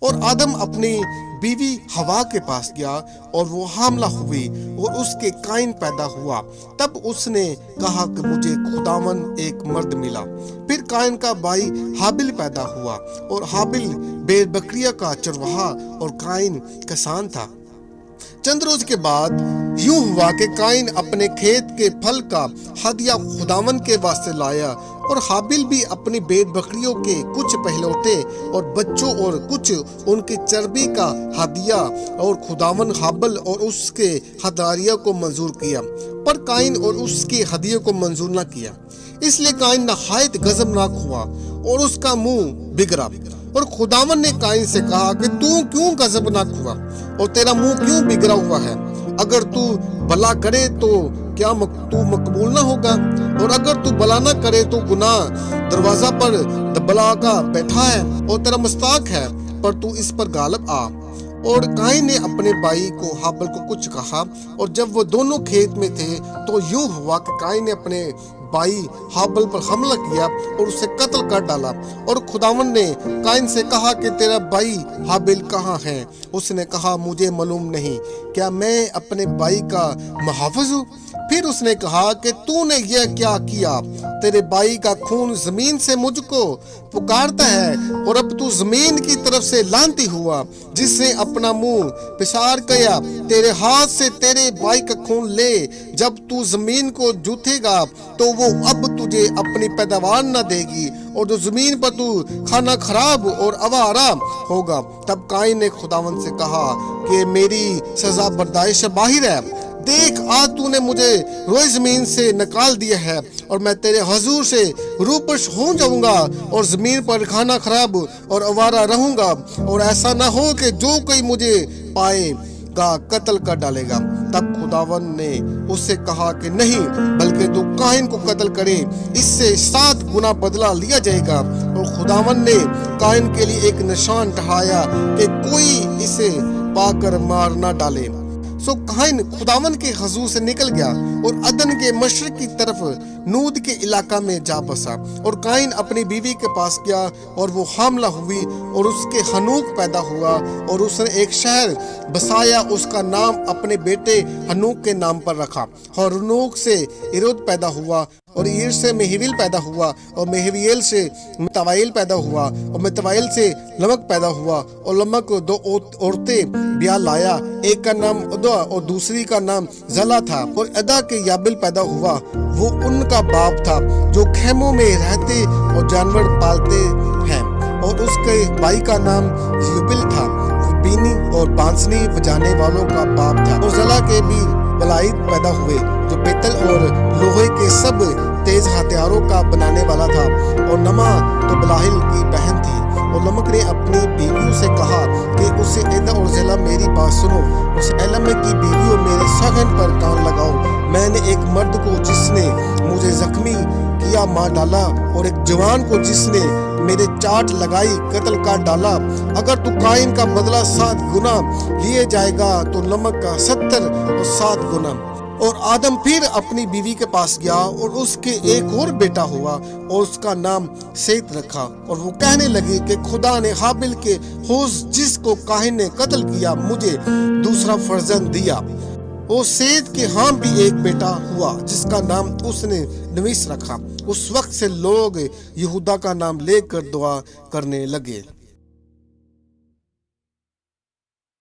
اور آدم اپنی بیوی ہوا کے پاس گیا اور وہ حاملہ ہوئی اور اس کے قائن پیدا ہوا۔ تب اس نے کہا کہ مجھے خداوند ایک مرد ملا۔ پھر قائن کا بھائی حابل پیدا ہوا اور حابل بھیڑ بکریاں کا چرواہا اور قائن کسان تھا۔ چند روز کے بعد یوں ہوا کہ قائن اپنے کھیت کے پھل کا ہدیہ خداوند کے واسطے لایا، اور حابل بھی اپنی بھیڑ بکریوں کے کچھ پہلوٹے اور بچوں اور کچھ ان کی چربی کا ہدیہ، اور خداوند حابل اور اس کے ہدیہ کو منظور کیا، پر قائن اور اس کے ہدیے کو منظور نہ کیا۔ اس لیے قائن نہایت غضبناک ہوا اور اس کا منہ بگڑا، اور خداوند نے قائن سے کہا کہ تو کیوں غضبناک ہوا اور تیرا منہ کیوں بگڑا ہوا ہے؟ اگر تو بھلا کرے تو کیا تو مقبول نہ ہوگا، اور اگر تو بھلا نہ کرے تو گناہ دروازہ پر دبلا کا بیٹھا ہے اور تیرا مستحق ہے، پر تو اس پر غالب آ۔ اور قائن نے اپنے بھائی کو حابل کو کچھ کہا، اور جب وہ دونوں کھیت میں تھے تو یوں ہوا کہ قائن نے اپنے بھائی حابل پر حملہ کیا اور اسے قتل کر ڈالا۔ اور خداوند نے قائن سے کہا کہ تیرا بھائی حابل کہاں ہے؟ اس نے کہا مجھے معلوم نہیں، کیا میں اپنے بھائی کا محافظ ہوں؟ پھر اس نے کہا کہ تو نے یہ کیا کیا؟ تیرے بھائی کا خون زمین سے مجھ کو پکارتا ہے، اور اب تو زمین کی طرف سے لعنتی ہوا جس نے اپنا منہ پسار کیا۔ تیرے ہاتھ سے تیرے بھائی کا خون لے، جب تو زمین کو جوتے گا تو وہ اب تجھے اپنی پیداوار نہ دے گی، اور جو زمین پر تو کھانا خراب اور آوارہ ہوگا۔ تب قائن نے خداوند سے کہا کہ میری سزا برداشت باہر ہے، دیکھ آج تو نے مجھے روئے زمین سے نکال دیا ہے، اور میں تیرے حضور سے روپش ہو جاؤں گا اور زمین پر کھانا خراب اور آوارہ رہوں گا، اور ایسا نہ ہو کہ جو کوئی مجھے پائے گا قتل کر ڈالے گا۔ تب خداوند نے اس سے کہا کہ نہیں، بلکہ تو قائن کو قتل کرے، اس سے 7 گنا بدلہ لیا جائے گا۔ اور خداوند نے قائن کے لیے ایک نشان ٹھہرایا کہ کوئی اسے پا کر مار نہ ڈالے۔ سو قائن خداوند کے حضور سے نکل گیا اور عدن کے مشرق کی طرف نود کے علاقہ میں جا بسا۔ اور قائن اپنی بیوی کے پاس گیا اور وہ حاملہ ہوئی اور اس کے حنوک پیدا ہوا، اور اس نے ایک شہر بسایا، اس کا نام اپنے بیٹے حنوک کے نام پر رکھا۔ اور حنوک سے ایرود پیدا ہوا، اور ایر سے مہویل پیدا ہوا، اور مہویل سے متوائل پیدا ہوا، اور متوائل سے لمک پیدا ہوا، اور لمک 2 عورتیں بیاہ لایا، ایک کا نام ادا اور دوسری کا نام زلا تھا۔ اور ادا کے یابل پیدا ہوا، وہ ان کا باپ تھا جو خیموں میں رہتے اور جانور پالتے ہیں، اور اس کے بھائی کا نام یوبل تھا، وہ بینی اور بانسری بجانے والوں کا باپ تھا۔ اور زلا کے بھی بلائد پیدا ہوئے جو پیتل اور لوہے کے سب تیز ہتھیاروں کا بنانے والا تھا، اور نما تو بلاہل کی بہن تھی۔ اور لمک نے اپنی بیویوں سے کہا کہ اسے ایدا اور زلا میری بات سنو، اس علم کی بیویوں میرے سخن پر کان لگاؤ۔ میں نے ایک مرد کو جس نے مجھے زخمی کیا مار ڈالا، اور ایک جوان کو جس نے میرے چاٹ لگائی قتل کر ڈالا۔ اگر تو قائن کا بدلہ 7 گنا لیے جائے گا تو لمک کا 70 اور 7 گنا۔ اور آدم پھر اپنی بیوی کے پاس گیا، اور اس کے ایک اور بیٹا ہوا، اور اس کا نام سیت رکھا۔ اور وہ کہنے لگی کہ خدا نے حابل کے حوض جس کو قائن نے قتل کیا مجھے دوسرا فرزند دیا۔ اور سیت کے ہاں بھی ایک بیٹا ہوا جس کا نام اس نے نویس رکھا۔ اس وقت سے لوگ یہودا کا نام لے کر دعا کرنے لگے۔